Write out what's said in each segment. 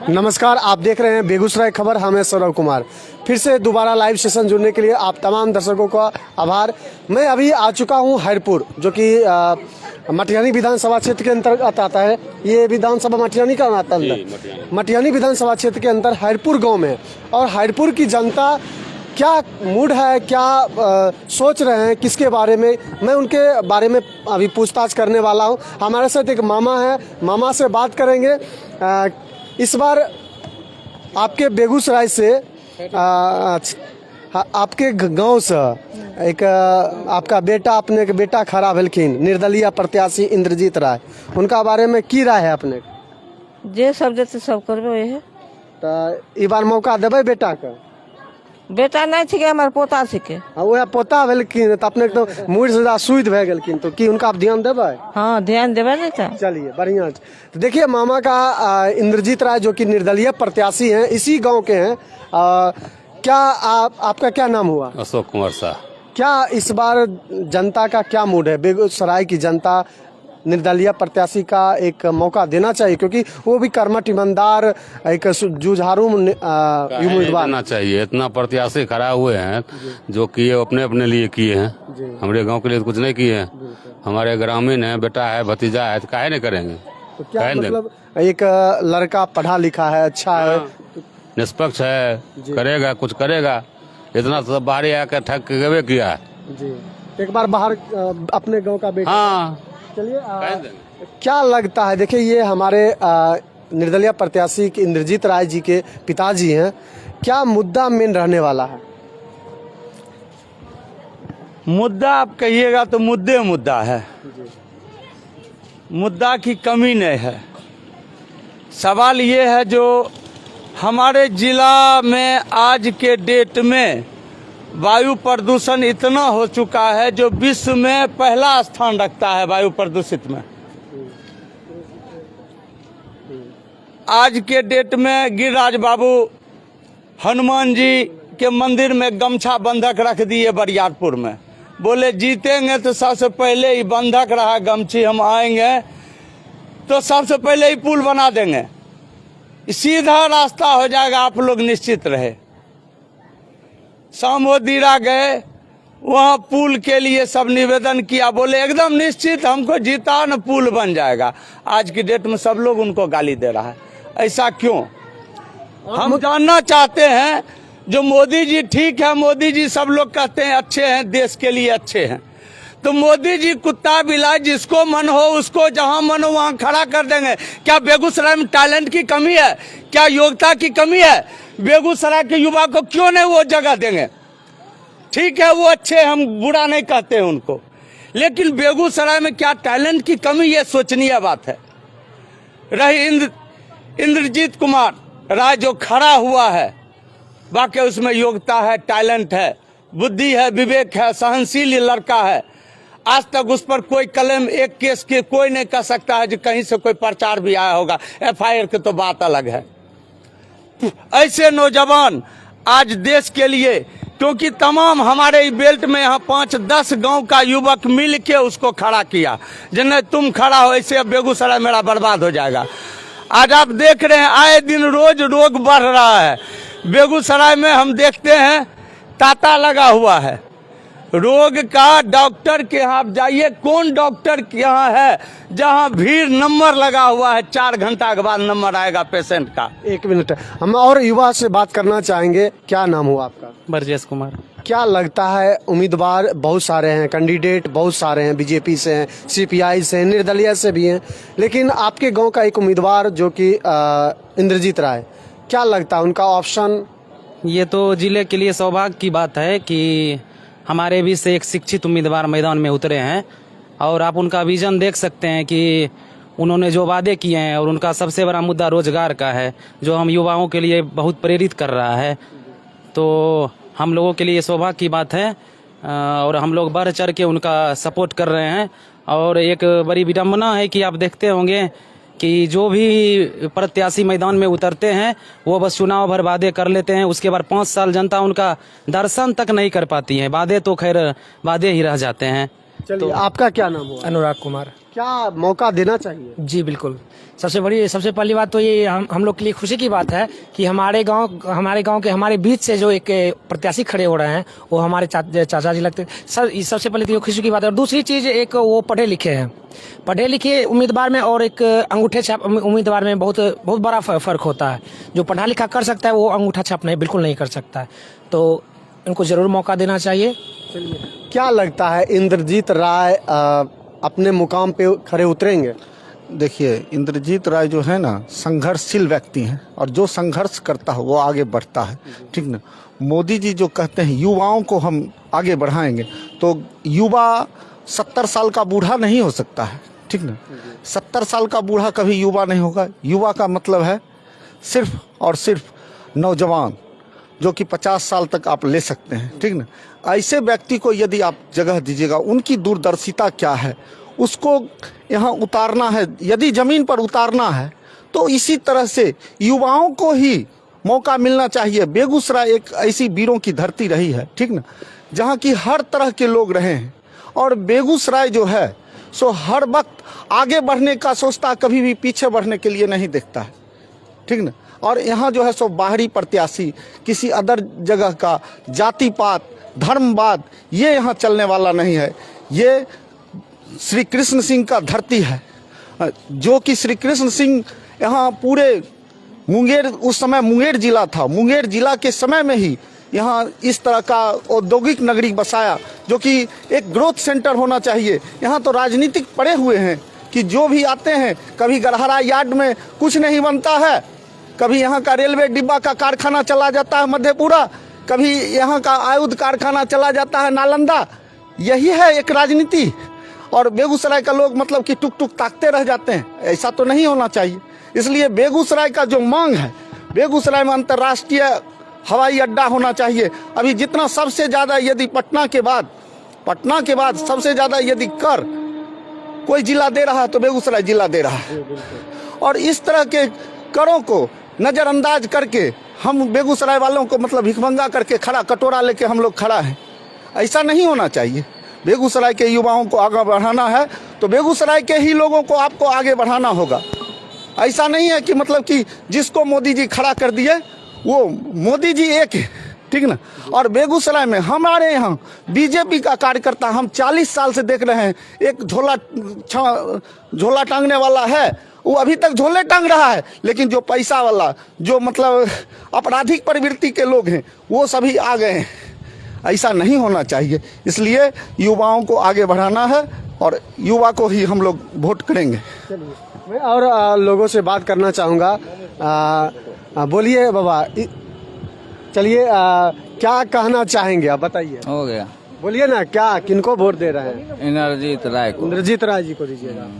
नमस्कार, आप देख रहे हैं बेगूसराय खबर। हम हैं सौरभ कुमार। फिर से दोबारा लाइव सेशन जुड़ने के लिए आप तमाम दर्शकों का आभार। मैं अभी आ चुका हूं हैरपुर, जो कि मटिहानी विधानसभा क्षेत्र के अंतर्गत आता है। ये विधानसभा मटिहानी का आता है, मटिहानी विधानसभा क्षेत्र के अंदर हैरपुर गाँव में। और हैरपुर की जनता क्या मूड है, क्या सोच रहे हैं, किसके बारे में, मैं उनके बारे में अभी पूछताछ करने वाला हूं। हमारे साथ एक मामा है, मामा से बात करेंगे। इस बार आपके बेगूसराय से आपके गांव से एक आपका बेटा, अपने के बेटा खड़ा भेलखिन, निर्दलीय प्रत्याशी इंद्रजीत राय। उनका बारे में की राय है अपने? जे सब देते सब करबे है। तो ई बार मौका देबै बेटा के? बेटा नहीं छिके, हमार पोता छिके। वह पोता भेलखिन तो अपने तो मूड से सुध भे गेलखिन, तो की उनका आप ध्यान देबै? हाँ, ध्यान देवे नहीं था। चलिए, बढ़िया। तो देखिए, मामा का इंद्रजीत राय जो कि निर्दलीय प्रत्याशी हैं, इसी गांव के हैं। क्या आपका क्या नाम हुआ? अशोक कुमार शाह। क्या इस बार जनता का क्या मूड है? बेगूसराय की जनता निर्दलीय प्रत्याशी का एक मौका देना चाहिए, क्योंकि वो भी कर्मठ, ईमानदार, एक जुझारू उम्मीदवार देना चाहिए। इतना प्रत्याशी खड़ा हुए हैं जो किए अपने अपने लिए किए हैं, हमारे गांव के लिए तो कुछ नहीं किए हैं। हमारे ग्रामीण है, बेटा है, भतीजा है, तो काहे नहीं करेंगे? तो क्या मतलब एक लड़का पढ़ा लिखा है, अच्छा है, निष्पक्ष है, करेगा, कुछ करेगा। इतना तो बाहर आकर ठग के किया है जी। एक बार बाहर अपने गांव का बेटा। हाँ, चलिए, क्या लगता है? देखिए, ये हमारे निर्दलीय प्रत्याशी इंद्रजीत राय जी के पिताजी हैं। क्या मुद्दा मेन रहने वाला है? मुद्दा आप कहिएगा तो मुद्दा है, मुद्दा की कमी नहीं है। सवाल ये है, जो हमारे जिला में आज के डेट में वायु प्रदूषण इतना हो चुका है जो विश्व में पहला स्थान रखता है वायु प्रदूषित में। आज के डेट में गिरिराज बाबू हनुमान जी के मंदिर में गमछा बंधक रख दिए बरियारपुर में। बोले जीतेंगे तो सबसे पहले ही बंधक रहा गमछी, हम आएंगे तो सबसे पहले ही पुल बना देंगे, सीधा रास्ता हो जाएगा, आप लोग निश्चित रहे। सामोदीरा गए, वहाँ पुल के लिए सब निवेदन किया, बोले एकदम निश्चित हमको जीता न पुल बन जाएगा। आज की डेट में सब लोग उनको गाली दे रहा है। ऐसा क्यों? हम जानना चाहते हैं। जो मोदी जी ठीक है, मोदी जी सब लोग कहते हैं अच्छे हैं, देश के लिए अच्छे हैं, तो मोदी जी कुत्ता बिलाई जिसको मन हो उसको जहां मन हो वहां खड़ा कर देंगे। क्या बेगूसराय में टैलेंट की कमी है? क्या योग्यता की कमी है? बेगूसराय के युवा को क्यों नहीं वो जगह देंगे? ठीक है, वो अच्छे, हम बुरा नहीं कहते हैं उनको, लेकिन बेगूसराय में क्या टैलेंट की कमी, ये सोचनीय बात है। रही इंद्रजीत कुमार राय जो खड़ा हुआ है, वाकई उसमें योग्यता है, टैलेंट है, बुद्धि है, विवेक है, सहनशील लड़का है। आज तक उस पर कोई कलम, एक केस के कोई नहीं कह सकता है जो कहीं से कोई प्रचार भी आया होगा। FIR की तो बात अलग है। ऐसे नौजवान आज देश के लिए, क्योंकि तमाम हमारे बेल्ट में यहाँ 5-10 गांव का युवक मिल के उसको खड़ा किया, जिन्हें तुम खड़ा हो, ऐसे बेगूसराय मेरा बर्बाद हो जाएगा। आज आप देख रहे हैं आए दिन रोज रोग बढ़ रहा है बेगूसराय में। हम देखते हैं तांता लगा हुआ है रोग का। डॉक्टर के यहाँ आप जाइए, कौन डॉक्टर के यहाँ है जहाँ भीड़, नंबर लगा हुआ है, 4 घंटा के बाद नंबर आएगा पेशेंट का। एक मिनट, हम और युवा से बात करना चाहेंगे। क्या नाम हुआ आपका? ब्रजेश कुमार। क्या लगता है, उम्मीदवार बहुत सारे हैं, कैंडिडेट बहुत सारे हैं, बीजेपी से हैं, CPI से हैं, निर्दलीय से भी हैं, लेकिन आपके गांव का एक उम्मीदवार जो कि इंद्रजीत राय, क्या लगता है उनका ऑप्शन? ये तो जिले के लिए सौभाग्य की बात है कि हमारे बीच से एक शिक्षित उम्मीदवार मैदान में उतरे हैं, और आप उनका विजन देख सकते हैं कि उन्होंने जो वादे किए हैं, और उनका सबसे बड़ा मुद्दा रोजगार का है, जो हम युवाओं के लिए बहुत प्रेरित कर रहा है। तो हम लोगों के लिए सौभाग्य की बात है, और हम लोग बढ़ चढ़ के उनका सपोर्ट कर रहे हैं। और एक बड़ी विडम्बना है कि आप देखते होंगे कि जो भी प्रत्याशी मैदान में उतरते हैं वो बस चुनाव भर वादे कर लेते हैं, उसके बाद 5 साल जनता उनका दर्शन तक नहीं कर पाती है। वादे तो खैर वादे ही रह जाते हैं। चलिए, आपका क्या नाम हुआ? अनुराग कुमार। क्या मौका देना चाहिए? जी बिल्कुल। सबसे पहली बात तो ये हम लोग के लिए खुशी की बात है कि हमारे गांव के हमारे बीच से जो एक प्रत्याशी खड़े हो रहे हैं वो हमारे चाचा जी लगते हैं। सर सबसे पहले तो ये खुशी की बात है। और दूसरी चीज, एक वो पढ़े लिखे उम्मीदवार में और एक अंगूठे छाप उम्मीदवार में बहुत बड़ा फर्क होता है। जो पढ़ा लिखा कर सकता है वो अंगूठा छाप बिल्कुल नहीं कर सकता है। तो इनको जरूर मौका देना चाहिए। क्या लगता है इंद्रजीत राय अपने मुकाम पे खड़े उतरेंगे? देखिए, इंद्रजीत राय जो है ना, संघर्षशील व्यक्ति हैं और जो संघर्ष करता है वो आगे बढ़ता है, ठीक ना। मोदी जी जो कहते हैं युवाओं को हम आगे बढ़ाएंगे, तो युवा 70 साल का बूढ़ा नहीं हो सकता है, ठीक ना। 70 साल का बूढ़ा कभी युवा नहीं होगा। युवा का मतलब है सिर्फ और सिर्फ नौजवान, जो कि 50 साल तक आप ले सकते हैं, ठीक ना। ऐसे व्यक्ति को यदि आप जगह दीजिएगा, उनकी दूरदर्शिता क्या है उसको यहाँ उतारना है, यदि जमीन पर उतारना है तो इसी तरह से युवाओं को ही मौका मिलना चाहिए। बेगूसराय एक ऐसी वीरों की धरती रही है, ठीक ना, जहाँ की हर तरह के लोग रहे हैं। और बेगूसराय जो है सो हर वक्त आगे बढ़ने का सोचता है, कभी भी पीछे बढ़ने के लिए नहीं देखता है, ठीक ना। और यहाँ जो है सो बाहरी प्रत्याशी, किसी अदर जगह का जाति पात धर्मवाद ये यहाँ चलने वाला नहीं है। ये श्री कृष्ण सिंह का धरती है, जो कि श्री कृष्ण सिंह यहाँ पूरे मुंगेर, उस समय मुंगेर जिला था, मुंगेर जिला के समय में ही यहाँ इस तरह का औद्योगिक नगरी बसाया, जो कि एक ग्रोथ सेंटर होना चाहिए। यहाँ तो राजनीतिक पड़े हुए हैं कि जो भी आते हैं, कभी गरहरा यार्ड में कुछ नहीं बनता है, कभी यहाँ का रेलवे डिब्बा का कारखाना चला जाता है मधेपुरा, कभी यहाँ का आयुध कारखाना चला जाता है नालंदा। यही है एक राजनीति। और बेगूसराय का लोग मतलब कि टुक टुक ताकते रह जाते हैं, ऐसा तो नहीं होना चाहिए। इसलिए बेगूसराय का जो मांग है, बेगूसराय में अंतर्राष्ट्रीय हवाई अड्डा होना चाहिए। अभी जितना सबसे ज़्यादा यदि पटना के बाद सबसे ज़्यादा यदि कर कोई जिला दे रहा है तो बेगूसराय जिला दे रहा है। और इस तरह के करों को नज़रअंदाज करके हम बेगूसराय वालों को मतलब भिखमंगा करके खड़ा, कटोरा लेके हम लोग खड़ा है, ऐसा नहीं होना चाहिए। बेगूसराय के युवाओं को आगे बढ़ाना है तो बेगूसराय के ही लोगों को आपको आगे बढ़ाना होगा। ऐसा नहीं है कि मतलब कि जिसको मोदी जी खड़ा कर दिए वो मोदी जी एक है, ठीक ना। और बेगूसराय में हमारे यहाँ बीजेपी का कार्यकर्ता हम 40 साल से देख रहे हैं। एक झोला टांगने वाला है, वो अभी तक झोले टांग रहा है, लेकिन जो पैसा वाला, जो मतलब आपराधिक प्रवृत्ति के लोग हैं, वो सभी आ गए हैं। ऐसा नहीं होना चाहिए। इसलिए युवाओं को आगे बढ़ाना है और युवा को ही हम लोग वोट करेंगे। मैं और लोगों से बात करना चाहूँगा। बोलिए बाबा, चलिए क्या कहना चाहेंगे आप, बताइए। हो गया, बोलिए ना, क्या किनको वोट दे रहे हैं? इंद्रजीत राय को। इंद्रजीत राय जी को दीजिएगा।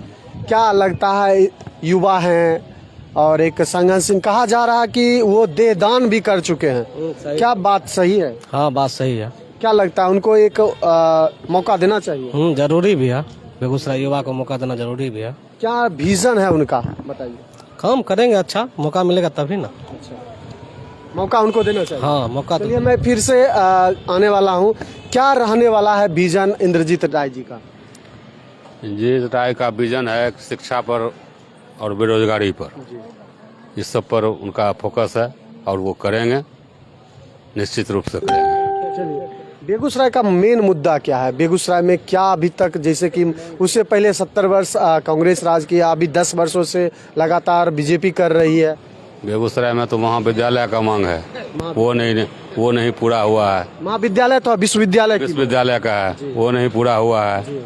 क्या लगता है, युवा हैं और एक संगन सिंह कहा जा रहा है कि वो देहदान भी कर चुके हैं, क्या बात सही है? हाँ, बात सही है। क्या लगता है उनको एक मौका देना चाहिए? जरूरी भी है, बेगूसराय युवा को मौका देना जरूरी भी है। क्या विजन है उनका, बताइए। काम करेंगे, अच्छा मौका मिलेगा तभी ना। अच्छा, मौका उनको देना चाहिए। हाँ, मौका। चलिए मैं फिर से आने वाला हूँ। क्या रहने वाला है विजन इंद्रजीत राय जी का? इंद्रजीत राय का विजन है शिक्षा पर और बेरोजगारी पर, इस सब पर उनका फोकस है और वो करेंगे, निश्चित रूप से करेंगे। चलिए, बेगूसराय का मेन मुद्दा क्या है? बेगूसराय में क्या अभी तक, जैसे कि उससे पहले 70 वर्ष कांग्रेस राज किया, अभी 10 वर्षों से लगातार बीजेपी कर रही है। बेगूसराय में तो महाविद्यालय का मांग है, वो नहीं पूरा हुआ है। महाविद्यालय तो विश्वविद्यालय का है, वो नहीं पूरा हुआ है।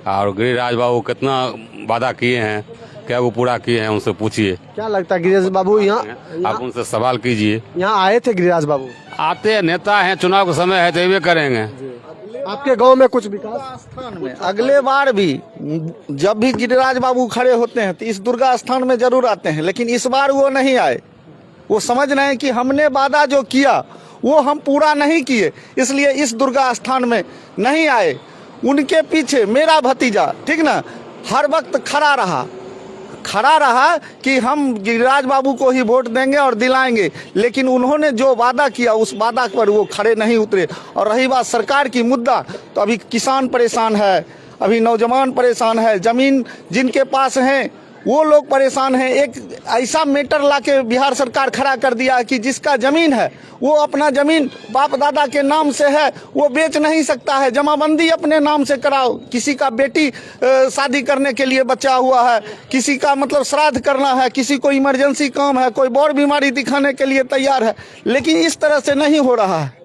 और गिरिराज बाबू कितना वादा किए हैं, क्या वो पूरा किए हैं, उनसे पूछिए। क्या लगता है गिरिराज बाबू यहाँ आप उनसे सवाल कीजिए। यहाँ आए थे गिरिराज बाबू? आते नेता हैं, चुनाव का समय है तो ये करेंगे। आपके गांव में कुछ विकास? स्थान में अगले बार भी जब भी गिरिराज बाबू खड़े होते हैं तो इस दुर्गा स्थान में जरूर आते हैं, लेकिन इस बार वो नहीं आए। वो समझ रहे हैं कि हमने वादा जो किया वो हम पूरा नहीं किए, इसलिए इस दुर्गा स्थान में नहीं आए। उनके पीछे मेरा भतीजा, ठीक ना, हर वक्त खड़ा रहा कि हम गिरिराज बाबू को ही वोट देंगे और दिलाएंगे, लेकिन उन्होंने जो वादा किया उस वादा पर वो खड़े नहीं उतरे। और रही बात सरकार की मुद्दा, तो अभी किसान परेशान है, अभी नौजवान परेशान है, जमीन जिनके पास है वो लोग परेशान हैं। एक ऐसा मेटर लाके बिहार सरकार खड़ा कर दिया है कि जिसका जमीन है वो अपना जमीन बाप दादा के नाम से है वो बेच नहीं सकता है, जमाबंदी अपने नाम से कराओ। किसी का बेटी शादी करने के लिए बचा हुआ है, किसी का मतलब श्राद्ध करना है, किसी को इमरजेंसी काम है, कोई और बीमारी दिखाने के लिए तैयार है, लेकिन इस तरह से नहीं हो रहा है।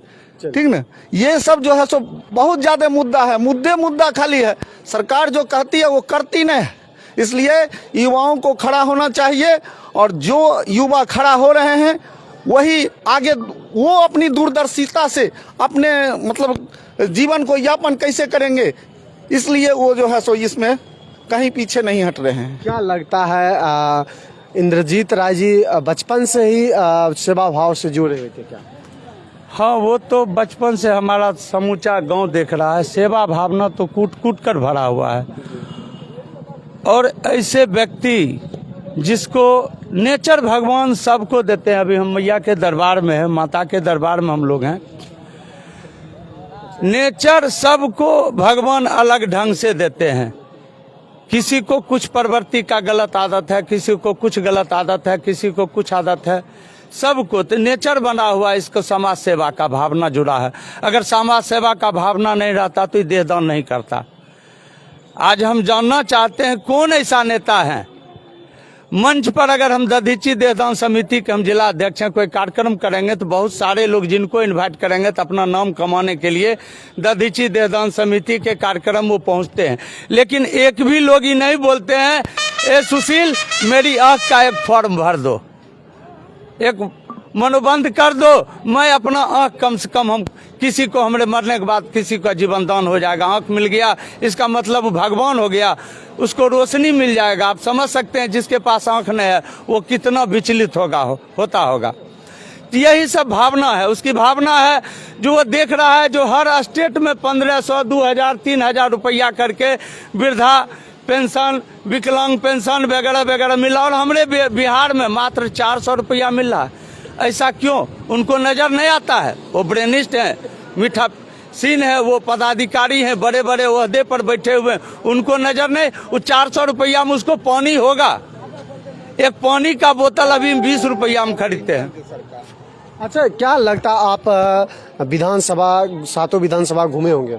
ठीक ना, ये सब जो है सो बहुत ज्यादा मुद्दा है, मुद्दा खाली है। सरकार जो कहती है वो करती नहीं है, इसलिए युवाओं को खड़ा होना चाहिए। और जो युवा खड़ा हो रहे हैं वही आगे वो अपनी दूरदर्शिता से अपने मतलब जीवन को यापन कैसे करेंगे, इसलिए वो जो है सो इसमें कहीं पीछे नहीं हट रहे हैं। क्या लगता है इंद्रजीत राय जी बचपन से ही सेवा भाव से जुड़े हुए थे क्या? हाँ, वो तो बचपन से हमारा समूचा गांव देख रहा है, सेवा भावना तो कूट कूट कर भरा हुआ है। और ऐसे व्यक्ति जिसको नेचर भगवान सबको देते हैं, अभी हम मैया के दरबार में है, माता के दरबार में हम लोग हैं, नेचर सबको भगवान अलग ढंग से देते हैं। किसी को कुछ प्रवृत्ति का गलत आदत है, किसी को कुछ गलत आदत है, किसी को कुछ आदत है, सबको तो नेचर बना हुआ है। इसको समाज सेवा का भावना जुड़ा है। अगर समाज सेवा का भावना नहीं रहता तो ये देहदान नहीं करता। आज हम जानना चाहते हैं कौन ऐसा नेता है मंच पर। अगर हम दधीची देहदान समिति के हम जिला अध्यक्ष हैं, कोई कार्यक्रम करेंगे तो बहुत सारे लोग जिनको इनवाइट करेंगे तो अपना नाम कमाने के लिए दधीची देहदान समिति के कार्यक्रम वो पहुंचते हैं, लेकिन एक भी लोग ही नहीं बोलते हैं ए सुशील मेरी आंख का एक फॉर्म भर दो, एक मनोबंध कर दो, मैं अपना आंख कम से कम, हम किसी को हमारे मरने के बाद किसी का जीवन दान हो जाएगा, आंख मिल गया इसका मतलब भगवान हो गया, उसको रोशनी मिल जाएगा। आप समझ सकते हैं जिसके पास आंख नहीं है वो कितना विचलित होता होगा। तो यही सब भावना है, उसकी भावना है जो वो देख रहा है, जो हर स्टेट में 1500, 2000, 3000 रुपया करके वृद्धा पेंशन, विकलांग पेंशन वगैरह वगैरह मिला, और हमारे बिहार में मात्र 400 रुपया मिल रहा है। ऐसा क्यों? उनको नजर नहीं आता है। वो ब्रेनिस्ट है, मीठा सीन है, वो पदाधिकारी हैं, बड़े बड़े ओहदे पर बैठे हुए, उनको नजर नहीं। वो 400 रुपया में उसको पानी होगा, एक पानी का बोतल अभी 20 रुपया में खरीदते हैं। अच्छा, क्या लगता आप विधानसभा, 7 विधानसभा घूमे होंगे,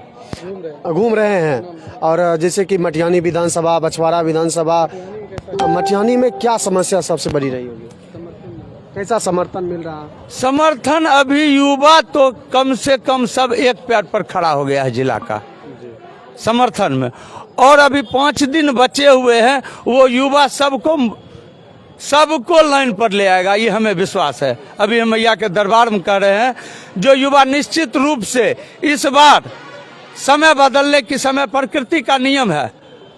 घूम रहे हैं, और जैसे कि मटिहानी विधानसभा, बछवाड़ा विधानसभा, मटिहानी में क्या समस्या सबसे बड़ी रही होगी? कैसा समर्थन मिल रहा? समर्थन अभी युवा तो कम से कम सब एक पैर पर खड़ा हो गया है जिला का समर्थन में, और अभी 5 दिन बचे हुए हैं। वो युवा सबको लाइन पर ले आएगा, ये हमें विश्वास है। अभी हम मैया के दरबार में कह रहे हैं, जो युवा निश्चित रूप से इस बार समय बदलने की समय प्रकृति का नियम है,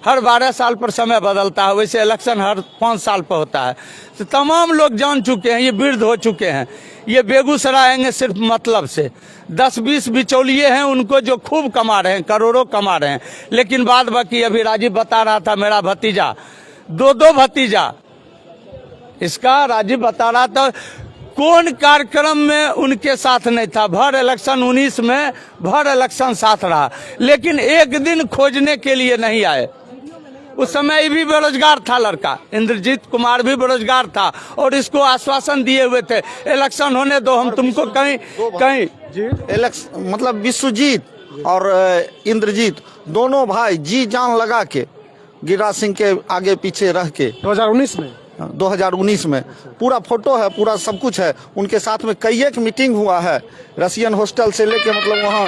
हर 12 साल पर समय बदलता है, वैसे इलेक्शन हर 5 साल पर होता है। तो तमाम लोग जान चुके हैं, ये वृद्ध हो चुके हैं, ये बेगूसराय आएंगे सिर्फ मतलब से। 10-20 बिचौलिए हैं उनको जो खूब कमा रहे हैं, करोड़ों कमा रहे हैं, लेकिन बाद बाकी अभी राजीव बता रहा था, मेरा भतीजा, 2 भतीजा, इसका राजीव बता रहा था कौन कार्यक्रम में उनके साथ नहीं था। भर इलेक्शन 19 में भर इलेक्शन साथ रहा, लेकिन एक दिन खोजने के लिए नहीं आए। उस समय भी बेरोजगार था लड़का, इंद्रजीत कुमार भी बेरोजगार था, और इसको आश्वासन दिए हुए थे इलेक्शन होने दो, हम तुमको कहीं इलेक्शन मतलब विश्वजीत और इंद्रजीत दोनों भाई जी जान लगा के गिरिराज सिंह के आगे पीछे रह के 2019 में पूरा फोटो है, पूरा सब कुछ है। उनके साथ में कई एक मीटिंग हुआ है, रसियन हॉस्टल से लेके मतलब वहाँ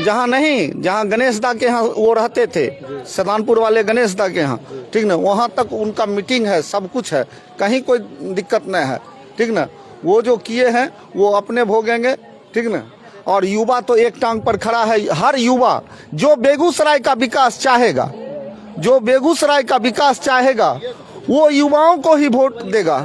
जहाँ गणेश दा के यहाँ वो रहते थे, सदानपुर वाले गणेश दा के यहाँ, ठीक ना, वहाँ तक उनका मीटिंग है, सब कुछ है, कहीं कोई दिक्कत नहीं है, ठीक ना। वो जो किए हैं वो अपने भोगेंगे, ठीक ना। और युवा तो एक टांग पर खड़ा है। हर युवा जो बेगूसराय का विकास चाहेगा, वो युवाओं को ही वोट देगा।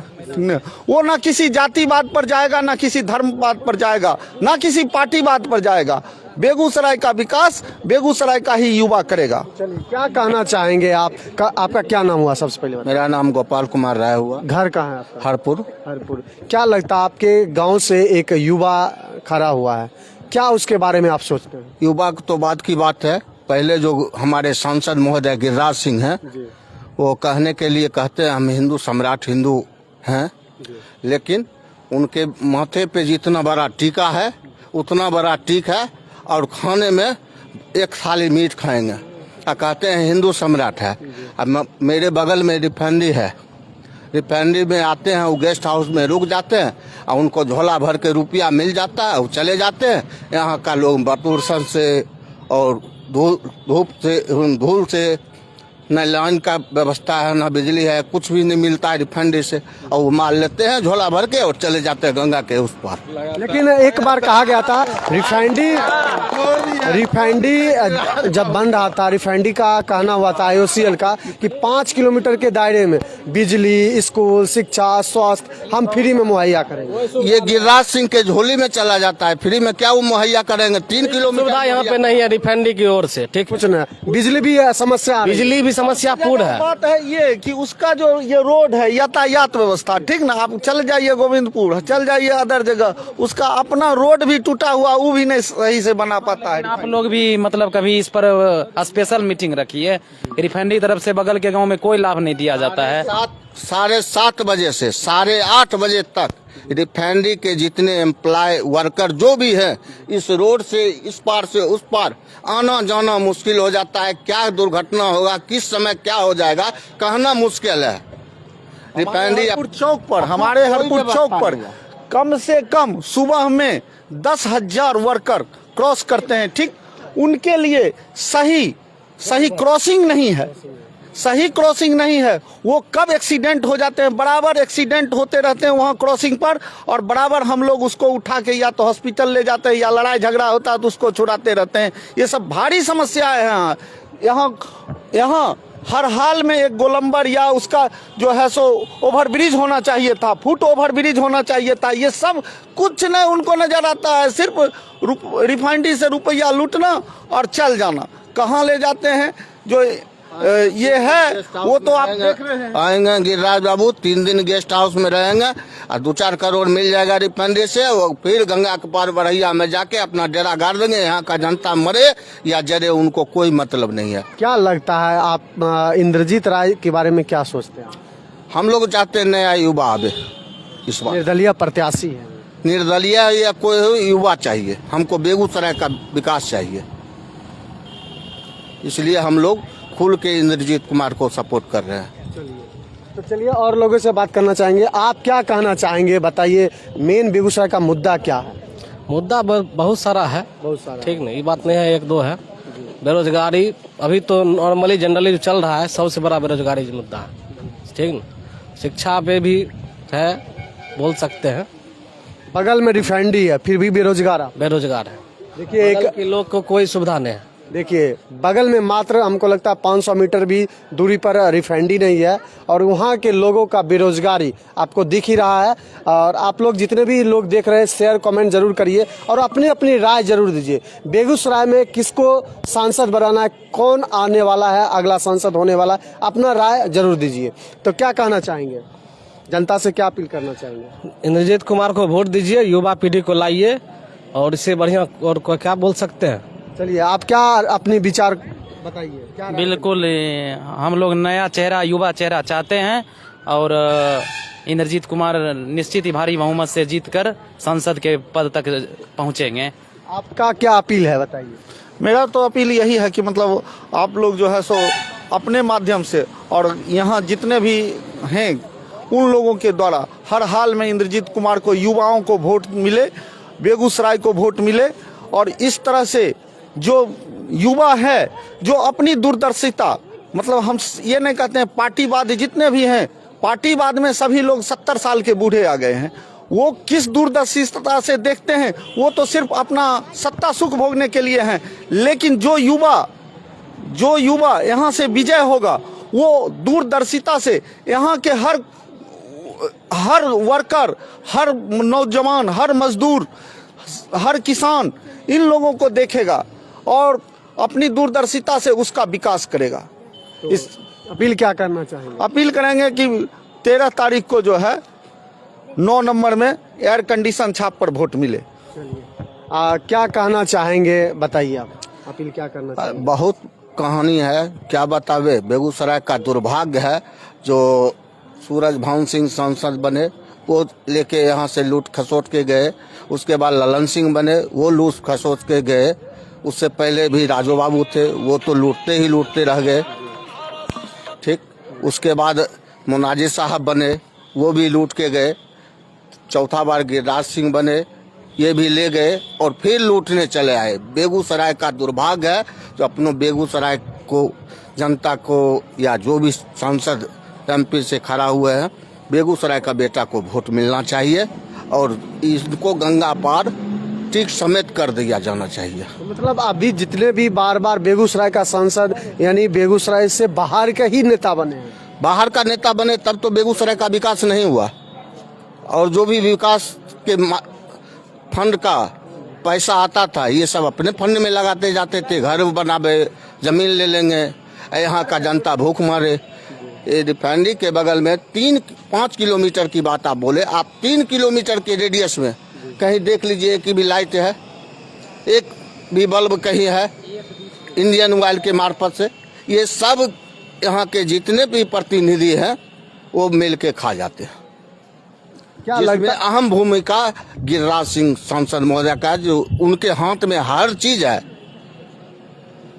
वो ना किसी जातिवाद पर जाएगा, ना किसी धर्मवाद पर जाएगा, ना किसी पार्टीवाद पर जाएगा। बेगूसराय का विकास बेगूसराय का ही युवा करेगा। चलिए, क्या कहना चाहेंगे आप? आपका क्या नाम हुआ सबसे पहले? मेरा नाम गोपाल कुमार राय हुआ। घर कहाँ है आपका? हरपुर। क्या लगता है आपके गांव से एक युवा खड़ा हुआ है, क्या उसके बारे में आप सोचते हैं? युवा तो बात की बात है, पहले जो हमारे सांसद महोदय गिरिराज सिंह हैं, वो कहने के लिए कहते हैं हम हिंदू सम्राट हिंदू हैं, लेकिन उनके माथे पे जितना बड़ा टीका है उतना बड़ा टीक है, और खाने में एक थाली मीट खाएंगे और कहते हैं हिंदू सम्राट है। अब मेरे बगल में रिफाइनरी है, रिफाइनरी में आते हैं, वो गेस्ट हाउस में रुक जाते हैं और उनको झोला भर के रुपया मिल जाता है, वो चले जाते हैं। यहाँ का लोग प्रदूषण से और धूल से, न लाइन का व्यवस्था है, न बिजली है, कुछ भी नहीं मिलता है रिफाइनरी से, और वो माल लेते हैं झोला भर के और चले जाते हैं गंगा के उस पार। लेकिन एक बार कहा गया था रिफाइनरी जब बन रहा था, रिफाइनरी का कहना हुआ था IOCL का कि 5 किलोमीटर के दायरे में बिजली, स्कूल, शिक्षा, स्वास्थ्य हम फ्री में मुहैया करेंगे। ये गिरिराज सिंह के झोली में चला जाता है, फ्री में क्या वो मुहैया करेंगे? 3 किलोमीटर सुविधा यहाँ पे नहीं है रिफाइनरी की ओर से, ठीक। कुछ ना, बिजली भी समस्या, बिजली भी समस्या पूर्ण है। बात है ये कि उसका जो ये रोड है, यातायात व्यवस्था, ठीक ना, आप चल जाइए गोविंदपुर, चल जाइए अदर जगह, उसका अपना रोड भी टूटा हुआ, वो भी नहीं सही से बना पाता है। आप लोग भी मतलब कभी इस पर स्पेशल मीटिंग रखी है? रिफाइनरी तरफ से बगल के गांव में कोई लाभ नहीं दिया जाता है। 7:30 बजे से 8:30 बजे तक रिफाइनरी के जितने एम्प्लॉय वर्कर जो भी है, इस रोड से इस पार से उस पार आना जाना मुश्किल हो जाता है। क्या दुर्घटना होगा, किस समय क्या हो जाएगा, कहना मुश्किल है। रिफाइनरी चौक पर, हमारे हरपुर चौक पर कम से कम सुबह में 10,000 वर्कर क्रॉस करते हैं, ठीक। उनके लिए सही क्रॉसिंग नहीं है, सही क्रॉसिंग नहीं है। वो कब एक्सीडेंट हो जाते हैं, बराबर एक्सीडेंट होते रहते हैं वहाँ क्रॉसिंग पर, और बराबर हम लोग उसको उठा के या तो हॉस्पिटल ले जाते हैं या लड़ाई झगड़ा होता है तो उसको छुड़ाते रहते हैं। ये सब भारी समस्याएं हैं यहाँ। हर हाल में एक गोलंबर या उसका जो है सो ओवरब्रिज होना चाहिए था, फुट ओवरब्रिज होना चाहिए था। ये सब कुछ नहीं उनको नजर आता है, सिर्फ रिफाइनरी से रुपया लूटना और चल जाना। कहाँ ले जाते हैं जो ये है वो तो आप देख रहे हैं। आएंगे गिरिराज बाबू, 3 दिन गेस्ट हाउस में रहेंगे और 2-4 करोड़ मिल जाएगा रिफाइनरी से, वो फिर गंगा के पार बरहिया में जाके अपना डेरा गाड़ देंगे। यहाँ का जनता मरे या जरे उनको कोई मतलब नहीं है। क्या लगता है आप इंद्रजीत राय के बारे में क्या सोचते हैं? हम लोग चाहते हैं नया युवा आवे इस बार, निर्दलीय प्रत्याशी है, निर्दलीय या कोई युवा चाहिए। हमको बेगूसराय का विकास चाहिए, इसलिए हम लोग खुल के इंद्रजीत कुमार को सपोर्ट कर रहे हैं। तो चलिए और लोगों से बात करना चाहेंगे। आप क्या कहना चाहेंगे, बताइए, मेन बेगूसराय का मुद्दा क्या है? मुद्दा बहुत सारा है, बहुत सारा, ठीक नहीं, ये बात नहीं है, 1-2 है। बेरोजगारी अभी तो नॉर्मली जनरली जो चल रहा है, सबसे बड़ा बेरोजगारी मुद्दा है, ठीक ना। शिक्षा पे भी है, बोल सकते हैं। बगल में रिफाइनरी है फिर भी बेरोजगार है। देखिए एक लोग को कोई सुविधा नहीं है। देखिए बगल में मात्र हमको लगता है 500 मीटर भी दूरी पर रिफाइनरी नहीं है, और वहाँ के लोगों का बेरोजगारी आपको दिख ही रहा है। और आप लोग जितने भी लोग देख रहे हैं, शेयर कमेंट जरूर करिए और अपनी अपनी राय जरूर दीजिए। बेगूसराय में किसको सांसद बनाना है, कौन आने वाला है अगला सांसद होने वाला है, अपना राय जरूर दीजिए। तो क्या कहना चाहेंगे, जनता से क्या अपील करना चाहेंगे? इंद्रजीत कुमार को वोट दीजिए, युवा पीढ़ी को लाइए, और इससे बढ़िया और क्या बोल सकते हैं। चलिए आप क्या अपनी विचार बताइए, क्या राय? बिल्कुल, हम लोग नया चेहरा, युवा चेहरा चाहते हैं, और इंद्रजीत कुमार निश्चित ही भारी बहुमत से जीतकर संसद के पद तक पहुंचेंगे। आपका क्या अपील है बताइए? मेरा तो अपील यही है कि मतलब आप लोग जो है सो अपने माध्यम से और यहाँ जितने भी हैं उन लोगों के द्वारा हर हाल में इंद्रजीत कुमार को, युवाओं को वोट मिले, बेगूसराय को वोट मिले। और इस तरह से जो युवा है, जो अपनी दूरदर्शिता, मतलब हम ये नहीं कहते हैं पार्टीवाद, जितने भी हैं पार्टीवाद में सभी लोग 70 साल के बूढ़े आ गए हैं, वो किस दूरदर्शिता से देखते हैं, वो तो सिर्फ अपना सत्ता सुख भोगने के लिए हैं। लेकिन जो युवा यहाँ से विजय होगा, वो दूरदर्शिता से यहाँ के हर वर्कर, हर नौजवान, हर मजदूर, हर किसान, इन लोगों को देखेगा और अपनी दूरदर्शिता से उसका विकास करेगा। तो इस अपील क्या करना चाहेंगे? अपील करेंगे कि 13 तारीख को जो है 9 नंबर में एयर कंडीशन छाप पर वोट मिले। क्या कहना चाहेंगे बताइए आप? अपील क्या करना चाहिए? बहुत कहानी है, क्या बतावे। बेगूसराय का दुर्भाग्य है जो सूरज भान सिंह सांसद बने, वो लेके यहाँ से लूट खसोट के गए। उसके बाद ललन सिंह बने, वो लूट खसोट के गए। उससे पहले भी राजू बाबू थे, वो तो लूटते ही लूटते रह गए। ठीक, उसके बाद मुनाजी साहब बने, वो भी लूट के गए। चौथा बार गिरिराज सिंह बने, ये भी ले गए और फिर लूटने चले आए। बेगूसराय का दुर्भाग्य है जो अपनों बेगूसराय को, जनता को, या जो भी सांसद एमपी से खड़ा हुए हैं, बेगूसराय का बेटा को वोट मिलना चाहिए और इसको गंगा पार ठीक समेत कर दिया जाना चाहिए। मतलब अभी जितने भी बार बार बेगूसराय का सांसद यानी बेगूसराय से बाहर के ही नेता बने हैं, बाहर का नेता बने तब तो बेगूसराय का विकास नहीं हुआ। और जो भी विकास के फंड का पैसा आता था, ये सब अपने फंड में लगाते जाते थे। घर बनावे, जमीन ले लेंगे, यहाँ का जनता भूख मारे। ये रिफाइनरी के बगल में 3-5 किलोमीटर की बात आप बोले, आप 3 किलोमीटर के रेडियस में कहीं देख लीजिए एक भी लाइट है, एक भी बल्ब कहीं है इंडियन ऑयल के मार्फत से। ये सब यहाँ के जितने भी प्रतिनिधि हैं वो मिल के खा जाते हैं। क्या जिसमें लगता है? अहम भूमिका गिरिराज सिंह सांसद महोदय का है, जो उनके हाथ में हर चीज है।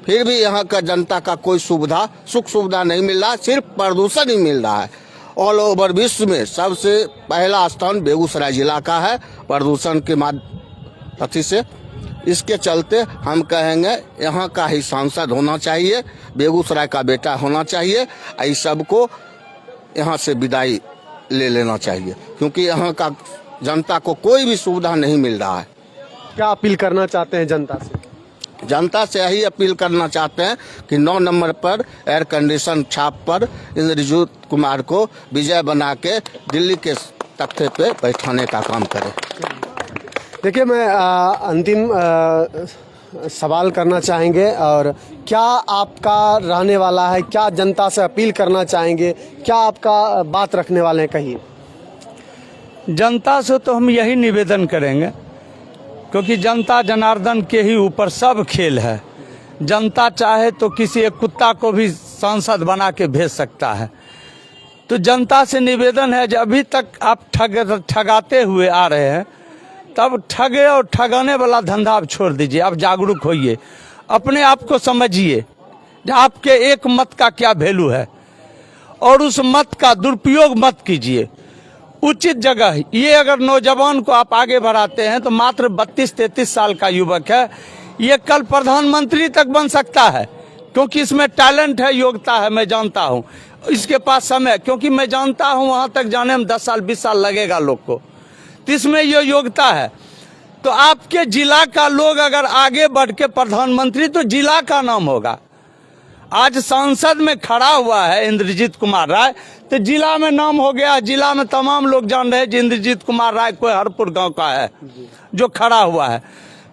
फिर भी यहाँ का जनता का कोई सुविधा, सुख सुविधा नहीं मिल रहा, सिर्फ प्रदूषण ही मिल रहा है। ऑल ओवर विश्व में सबसे पहला स्थान बेगूसराय जिला का है प्रदूषण के अति से। इसके चलते हम कहेंगे यहाँ का ही सांसद होना चाहिए, बेगूसराय का बेटा होना चाहिए। इस सबको यहाँ से विदाई ले लेना चाहिए, क्योंकि यहाँ का जनता को कोई भी सुविधा नहीं मिल रहा है। क्या अपील करना चाहते हैं जनता से? जनता से यही अपील करना चाहते हैं कि 9 नंबर पर एयर कंडीशन छाप पर इंद्रजीत कुमार को विजय बना के दिल्ली के तख्ते पे बैठाने का काम करें। देखिए, मैं अंतिम सवाल करना चाहेंगे, और क्या आपका रहने वाला है, क्या जनता से अपील करना चाहेंगे, क्या आपका बात रखने वाले हैं? कहिए। जनता से तो हम यही निवेदन करेंगे, क्योंकि जनता जनार्दन के ही ऊपर सब खेल है। जनता चाहे तो किसी एक कुत्ता को भी सांसद बना के भेज सकता है। तो जनता से निवेदन है, जब अभी तक आप ठगाते हुए आ रहे हैं, तब ठगे और ठगाने वाला धंधा आप छोड़ दीजिए। आप जागरूक होइए, अपने आप को समझिए आपके एक मत का क्या वैल्यू है, और उस मत का दुरुपयोग मत कीजिए। उचित जगह, ये अगर नौजवान को आप आगे बढ़ाते हैं तो मात्र 32-33 साल का युवक है, ये कल प्रधानमंत्री तक बन सकता है, क्योंकि इसमें टैलेंट है, योग्यता है। मैं जानता हूँ इसके पास समय, क्योंकि मैं जानता हूँ वहाँ तक जाने में 10 साल 20 साल लगेगा लोग को, तो इसमें ये योग्यता है। तो आपके जिला का लोग अगर आगे बढ़ के प्रधानमंत्री, तो जिला का नाम होगा। आज संसद में खड़ा हुआ है इंद्रजीत कुमार राय, तो जिला में नाम हो गया। जिला में तमाम लोग जान रहे हैं कि इंद्रजीत कुमार राय कोई हरपुर गांव का है जो खड़ा हुआ है।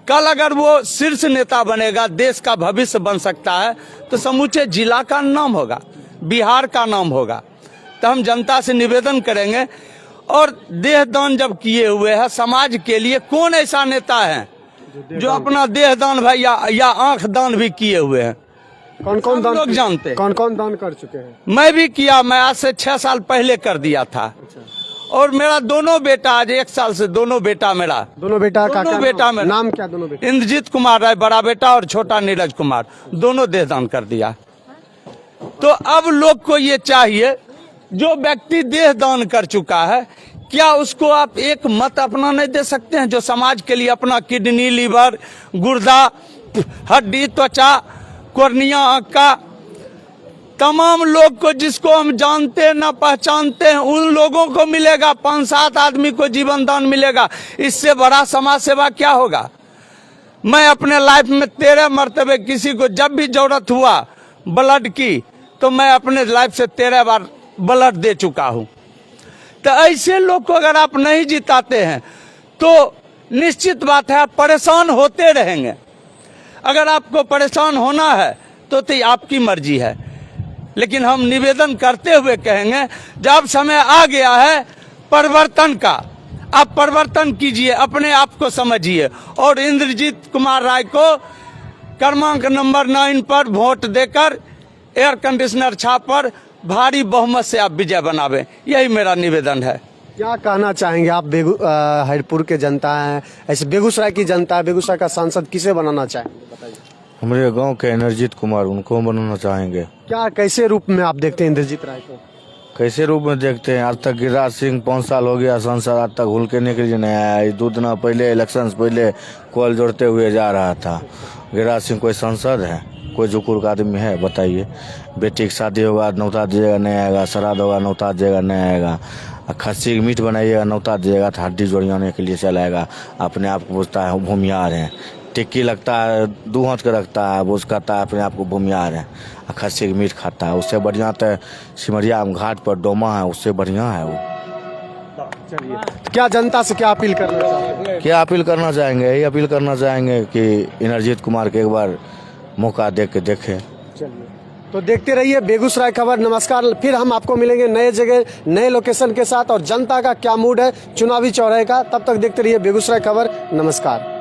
कल अगर वो शीर्ष नेता बनेगा, देश का भविष्य बन सकता है, तो समूचे जिला का नाम होगा, बिहार का नाम होगा। तो हम जनता से निवेदन करेंगे, और देहदान जब किए हुए हैं समाज के लिए, कौन ऐसा नेता है जो अपना देहदान भाई या आंख दान भी किए हुए हैं? कौन कौन दान लोग जानते हैं। कौन कौन दान कर चुके हैं? मैं भी किया, मैं आज से 6 साल पहले कर दिया था। और मेरा दोनों बेटा, आज 1 साल से दोनों बेटा मेरा, दोनों बेटा का दोनों बेटा मेरा नाम क्या? दोनों बेटा इंद्रजीत कुमार राय बड़ा बेटा और छोटा नीरज कुमार, दोनों देहदान कर दिया। तो अब लोग को ये चाहिए, जो व्यक्ति देहदान कर चुका है, क्या उसको आप एक मत अपना नहीं दे सकते हैं, जो समाज के लिए अपना किडनी, लीवर, गुर्दा, हड्डी, त्वचा, कॉर्निया, आंख का, तमाम लोग को, जिसको हम जानते हैं ना पहचानते हैं, उन लोगों को मिलेगा। 5-7 आदमी को जीवन दान मिलेगा। इससे बड़ा समाज सेवा क्या होगा? मैं अपने लाइफ में 13 मरतबे किसी को जब भी जरूरत हुआ ब्लड की, तो मैं अपने लाइफ से 13 बार ब्लड दे चुका हूं। तो ऐसे लोग को अगर आप नहीं जिताते हैं, तो निश्चित बात है आप परेशान होते रहेंगे। अगर आपको परेशान होना है तो आपकी मर्जी है, लेकिन हम निवेदन करते हुए कहेंगे, जब समय आ गया है परिवर्तन का, आप परिवर्तन कीजिए, अपने आप को समझिए, और इंद्रजीत कुमार राय को क्रमांक नंबर 9 पर वोट देकर एयर कंडीशनर छापर भारी बहुमत से आप विजय बनावे, यही मेरा निवेदन है। क्या कहना चाहेंगे आप? हरिपुर के जनता है, ऐसे बेगूसराय की जनता है, बेगूसराय का सांसद किसे बनाना चाहेंगे बताइए? हमारे गांव के इंद्रजीत कुमार, उनको बनाना चाहेंगे। क्या कैसे रूप में आप देखते हैं इंद्रजीत राय को? कैसे रूप में देखते हैं? आज तक गिरिराज सिंह 5 साल हो गया सांसद, आज तक हुल के के लिए नहीं आया। 2 दिन पहले इलेक्शन से पहले कॉल जोड़ते हुए जा रहा था। गिरिराज सिंह कोई सांसद है? कोई जुकुर का आदमी है? बताइए। बेटी की शादी होगा नौता दीजिएगा नहीं आएगा, श्राद्ध होगा नौता दीजिएगा नहीं आएगा, खस्सी की मीट बनाइएगा नौता दीजिएगा तो हड्डी जोड़ियाने के लिए चलाएगा। अपने आप को पूछता है भूमियार है, टिक्की लगता है 2 हाथ का रखता है, वो कहता है अपने आप को भूमियार है, खस्सी की मीट खाता है। उससे बढ़िया तो सिमरिया घाट पर डोमा है, उससे बढ़िया है वो। चलिए, क्या जनता से क्या अपील करना चाहेंगे? क्या अपील करना चाहेंगे? यही अपील करना चाहेंगे कि इंद्रजीत कुमार के एक बार मौका दे के देखें। चलिए, तो देखते रहिए बेगूसराय खबर। नमस्कार, फिर हम आपको मिलेंगे नए जगह नए लोकेशन के साथ और जनता का क्या मूड है चुनावी चौराहे का। तब तक देखते रहिए बेगूसराय खबर। नमस्कार।